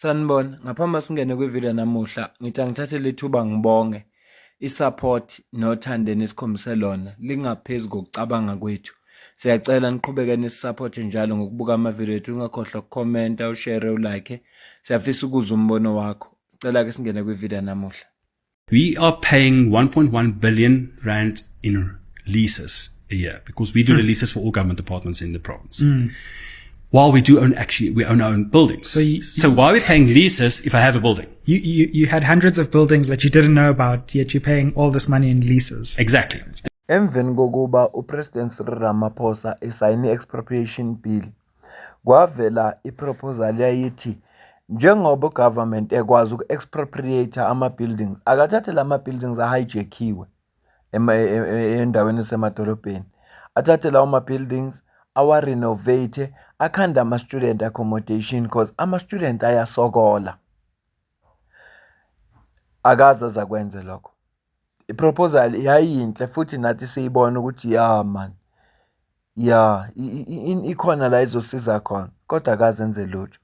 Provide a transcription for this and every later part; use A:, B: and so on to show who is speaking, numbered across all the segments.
A: Sanibona, ngaphambi singene kwivideo namuhla, ngithi angithathe lethuba ngibonge i-support nothando enikhombise lona lingaphezu kokucabanga kwethu. Siyacela niqhubeke nisupporte njalo ngokubuka amavideo ethu, ungakhohlwa ukukhomenta, ushare, ulike. Siyafisa ukuzwa umbono wakho. Sicela ke singene kwivideo namuhla.
B: We are paying 1.1 billion rand in leases a year because we do the leases for all government departments in the province. While we do we own our own buildings. So why are we paying leases if I have a building?
C: You had hundreds of buildings that you didn't know about, yet you're paying all this money in leases.
B: Exactly.
A: Emveni kokuba uPresident Cyril Ramaphosa esayine expropriation bill, kwavela iproposal yayithi njengoba government ekwazi uku-expropriate ama-buildings, akathathe lama buildings ahijackiwe endaweni esemadolobheni, athathe lawo ma-buildings awa-renovate, akhanda ama-student accommodation because ama-student ayasokola. Akaze zakwenze lokho. Iproposal yayinhle futhi nathi siyibona ukuthi ikhona la izosiza khona, kodwa akazenze lutho.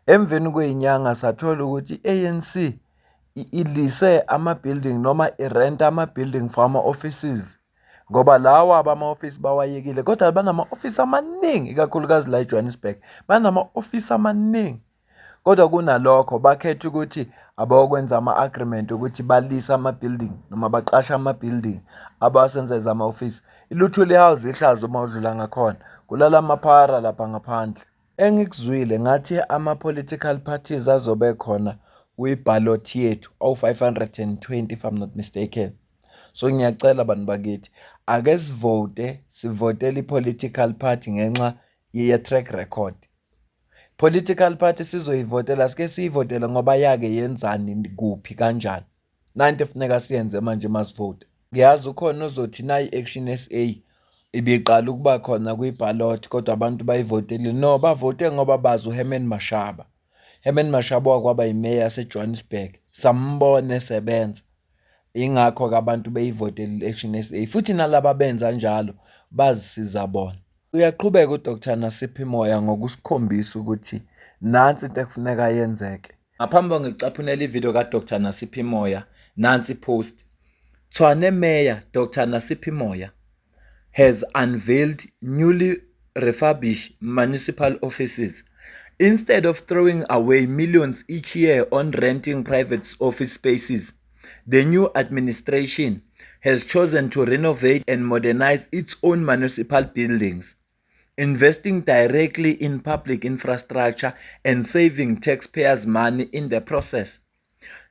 A: Emveni kwezinyanga sathola ukuthi i-ANC ilise ama-building noma irenta ama-building for ama-offices, ngoba lawa abama-office bawayekile, kodwa banama-office amaningi, ikakhulukazi la eJohannesburg banama-office amaningi. Kodwa kunalokho bakhetha ukuthi abawokwenza ama-agreement ukuthi balise ama-building noma baqasha ama-building abasenzeza ama-office. Ilutho le-house ihlazo uma udlula ngakhona kulala amaphara lapha ngaphandle. Engikuzwile ngathi ama-political parties azobe khona kwi-ballot yethu awu-520 if I'm not mistaken. So ngiyacela abantu bakithi ake sivotele i-political party ngenxa ye-track record. Political party sizoyivotela, sike siyivotele ngoba yake yenzani kuphi kanjani. Nanti efuneka siyenze manje masivote. Ngiyazi ukhona ozothi nayi Action SA ibiqala ukuba khona kwi-ballot kodwa abantu bayivotele. No, bavote ngoba bazi uHerman Mashaba. Herman Mashaba wakwaba imeya yaseJohannesburg. Sambone sebenza. Ingakho ke abantu beyivotele i-Action SA. Futhi nalabo benza njalo bazisiza bona. Uyaqhubeka uDr Nasiphi Moya ngokusikhombisa ukuthi nansi into ekufuneka yenzeke. Ngaphambi ngicaphunela ivideo kaDr Nasiphi Moya, nansi post. Tshwane Mayor Dr Nasiphi Moya has unveiled newly refurbished municipal offices. Instead of throwing away millions each year on renting private office spaces, the new administration has chosen to renovate and modernize its own municipal buildings, investing directly in public infrastructure and saving taxpayers' money in the process.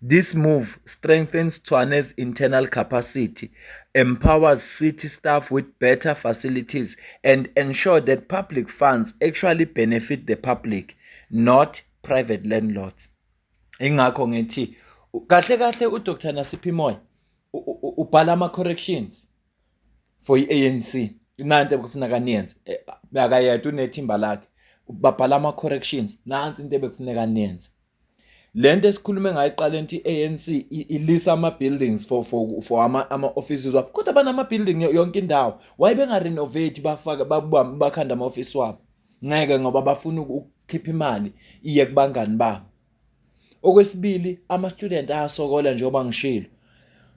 A: This move strengthens Tshwane's internal capacity, empowers city staff with better facilities, and ensures that public funds actually benefit the public, not private landlords. Ingakho ngithi kahle uDr Nasiphi Moya ubhala ama-corrections for i-ANC. Nanti bekufuneka niyenze. Akayedwa unethimba lakhe. Babhala ama-corrections. Nansi into ebekufuneka niyenze. Lento esikhulume ngayiqala enti ANC ilisa ama-buildings for ama-offices wabo. Kodwa banama-building yonke indawo. Why benga-renovate bafaka bakhanda ama-office wabo? Ngeke ngoba bafuna ukukhipha imali iye kubangani babo. Okwesibili, ama-student ayasokola njengoba ngishilo.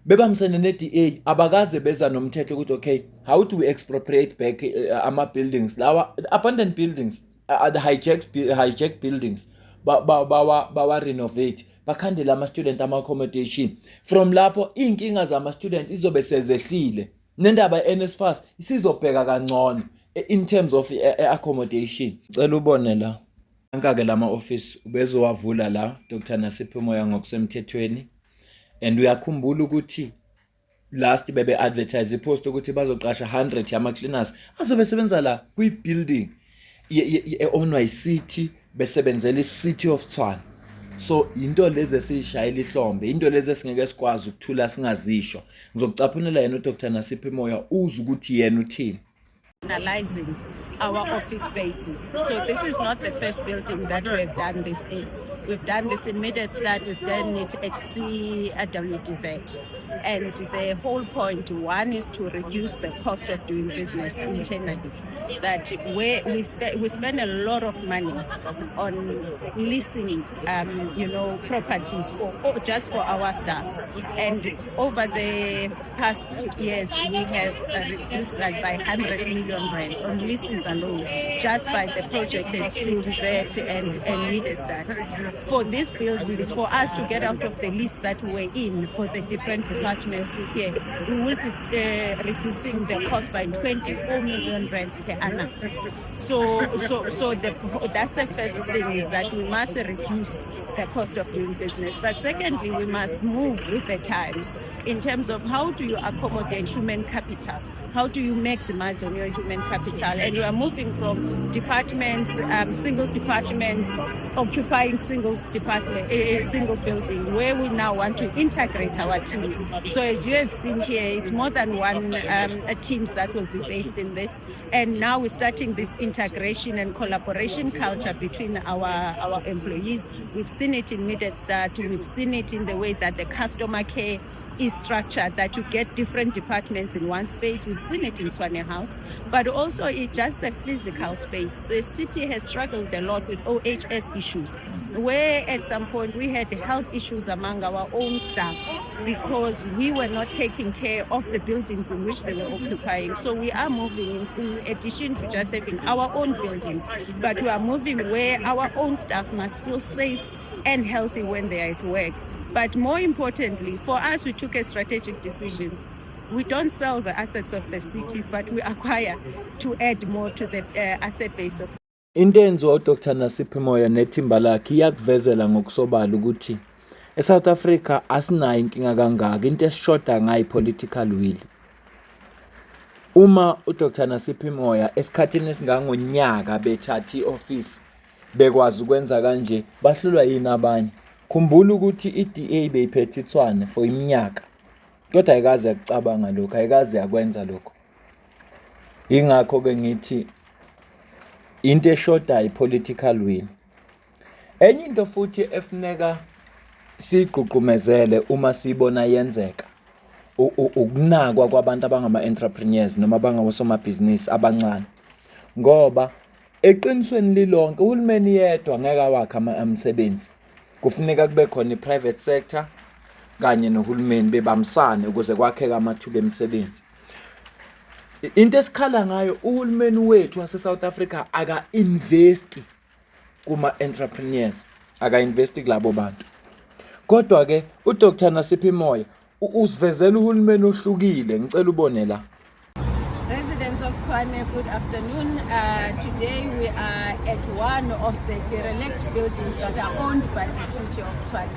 A: Bebamsene ne-DA abakaze beza nomthetho ukuthi okay, how do we expropriate back ama-buildings lawa abandoned buildings, the hijacked buildings bawa renovate bakhandela ama-student ama-accommodation. From lapho inkinga zama-student izobe sezehlile nendaba ye-NSFAS isizobheka kangcono in terms of accommodation. Cela ubone la ankake lama office ubezowavula la Dr Nasiphi Moya ngokusemthethweni. And uyakhumbula ukuthi last bebe advertise ipost ukuthi bazoqasha 100 yama cleaners azobe sebenza la kwi-building owned by city besebenzela i-City of Tshwane. So into lezi esishayela ihlombe, into lezi esingeke sikwazi ukuthula singazisho. Ngizokucaphunela yena uDr Nasiphi Moya uze ukuthi yena uthini.
D: Analyzing our office spaces. So this is not the first building that we have done this in. We've done this in Middlestad, we've done it at CWDVET. And the whole point, one, is to reduce the cost of doing business internally. that we spend a lot of money on leasing, properties just for our staff. And over the past years, we have reduced that by 100 million rand on leases alone, just by the project at Sindibet and Middlestad. For this building, for us to get out of the lease that we're in for the different departments here, we will be reducing the cost by 24 million rands per annum. So that's the first thing, is that we must reduce the cost of doing business. But secondly, we must move with the times in terms of how do you accommodate human capital? How do you maximize on your human capital? And we are moving from departments, single departments, occupying single department, a single building, where we now want to integrate our teams. So as you have seen here, it's more than one teams that will be based in this. And now we're starting this integration and collaboration culture between our employees. We've seen it in Middlestad, we've seen it in the way that the customer care is structured, that you get different departments in one space. We've seen it in Tshwane House, but also it's just the physical space. The city has struggled a lot with OHS issues, where at some point we had health issues among our own staff because we were not taking care of the buildings in which they were occupying. So we are moving, in addition to just having our own buildings, but we are moving where our own staff must feel safe and healthy when they are at work. But more importantly, for us, we took a strategic decision. We don't sell the assets of the city, but we acquire to add more to the asset base of.
A: Into enziwa uDr Nasiphi Moyo nethimba lakhe iyakuvezela ngokusobala ukuthi eSouth Africa asinayo inkinga kangaka, into esishoda ngayi political will. Uma uDr Nasiphi Moyo esikhathini esingangonyaka bethatha ioffice bekwazi ukwenza kanje, bahlulwa yini abanye? Khumbula ukuthi iDA beyiphethe iTshwane for iminyaka, kodwa ayikaze yakucabanga lokho, ayikaze yakwenza lokho. Ingakho ke ngithi into eshoda ipolitical will. Enye into futhi efuneka sigqugqumezele uma sibona yenzeka ukunakwa kwabantu abangama-entrepreneurs noma abangabosomabhizinisi abancane, ngoba eqinisweni lilonke uhulumeni yedwa ngeke awakhe umsebenzi. Kufuneka kube khona i-private sector kanye nohulumeni bebambisane ukuze kwakheke amathuba emisebenzi. Into esikhala ngayo, uhulumeni wethu wase-South Africa aka-investi kuma-entrepreneurs, aka-investi kulabo bantu. Kodwa ke uDr Nasiphi Moyo usivezela uhulumeni ohlukile. Ngicela ubone la.
D: Residents of Tshwane, good afternoon. Today we are at one of the derelict buildings that are owned by the city of Tshwane.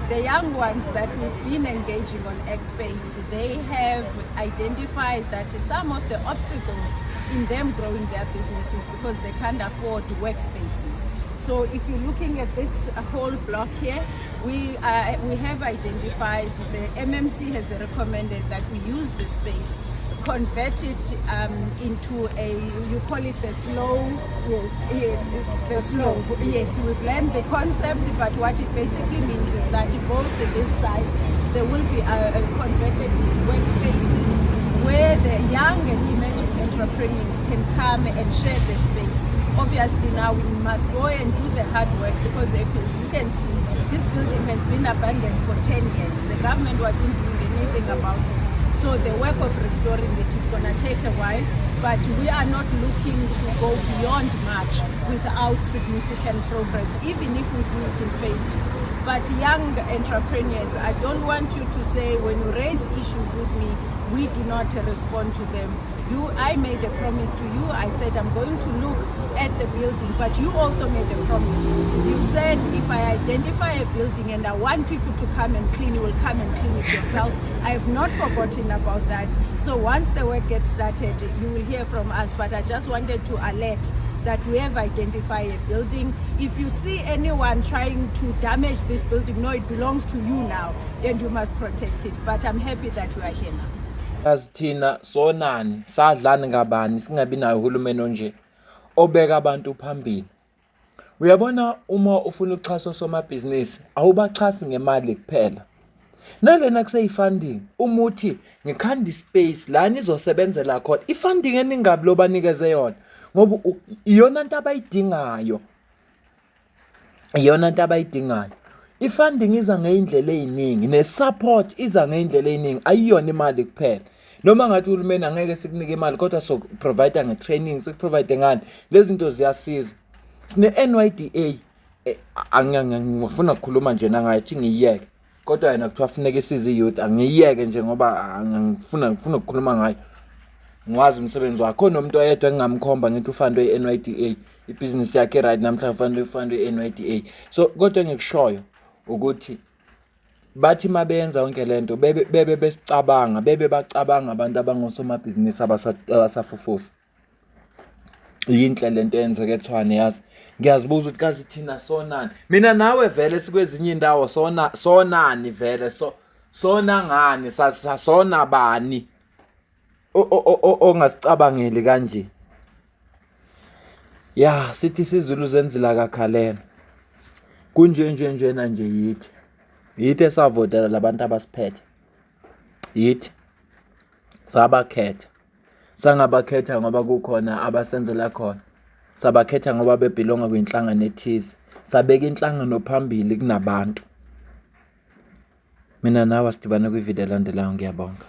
D: The young ones that we've been engaging on X-Space, they have identified that some of the obstacles in them growing their businesses because they can't afford workspaces. So if you're looking at this whole block here, we have identified, the MMC has recommended that we use the space, convert it into a, you call it the slow, yes, we've learned the concept, but what it basically means is that both this side, they will be converted into workspaces where the young and emerging entrepreneurs can come and share the space. Obviously now we must go and do the hard work because as you can see, this building has been abandoned for 10 years. The government wasn't doing anything about it. So the work of restoring it is going to take a while, but we are not looking to go beyond March without significant progress, even if we do it in phases. But young entrepreneurs, I don't want you to say when you raise issues with me, we do not respond to them. I made a promise to you. I said I'm going to look at the building, but you also made a promise. You said if I identify a building and I want people to come and clean, you will come and clean it yourself. I have not forgotten about that. So once the work gets started, you will hear from us. But I just wanted to alert that we have identified a building. If you see anyone trying to damage this building, no, it belongs to you now and you must protect it. But I'm happy that we are here now.
A: As thina sonani sadlani ngabani singabi nayo uhulumeni onje obeka abantu phambili. Uyabona uma ufuna uxhaso somabhizinisi awubaxhasi ngemali kuphela. Nalena kuseyifunding umuthi ngikhanda ispace la nizosebenzela khona ifunding eningabi lo banikeze yona ngoba iyona into abayidingayo ifunding iza ngeindlela eziningi nesupport iza ngeindlela eziningi ayiyona imali kuphela noma ngathi uhulumeni angeke sikunike imali kodwa so provide ngetraining sikuprovide ngani lezi zinto ziyasiza sine NYDA angifuna ukukhuluma nje nangathi ngiyeke kodwa yena kuthiwa kufanele isize youth angiyeke nje ngoba ngifuna ukukhuluma ngayo ngwazi umsebenzi wakho nomuntu oyedwa engamkhomba ngithi ufundwe iNYDA ibusiness yakhe right namhla ufundwe iNYDA so kodwa ngikushoyo ukuthi bathi mabenza yonke lento bebe besicabanga bacabanga abantu abangosomabhizinisi abasafufusa yinhle lento yenzeke ethwane yazi ngiyazibuza ukuthi kazi thina sonani mina nawe vele sikwezinye indawo sonani vele sona ngani sasona bani ongasicabangeli kanje ya sithi sizulu zenzila kakhalela kunje nje yithi esavotela labantu abasiphethe yithi sabakhetha sangabakhetha ngoba kukhona abasenzela khona sabakhetha ngoba bebelonga kwinhlangano ethize sabeka inhlangano phambili kunabantu mina nawe sidibane kwivideo elandelayo ngiyabonga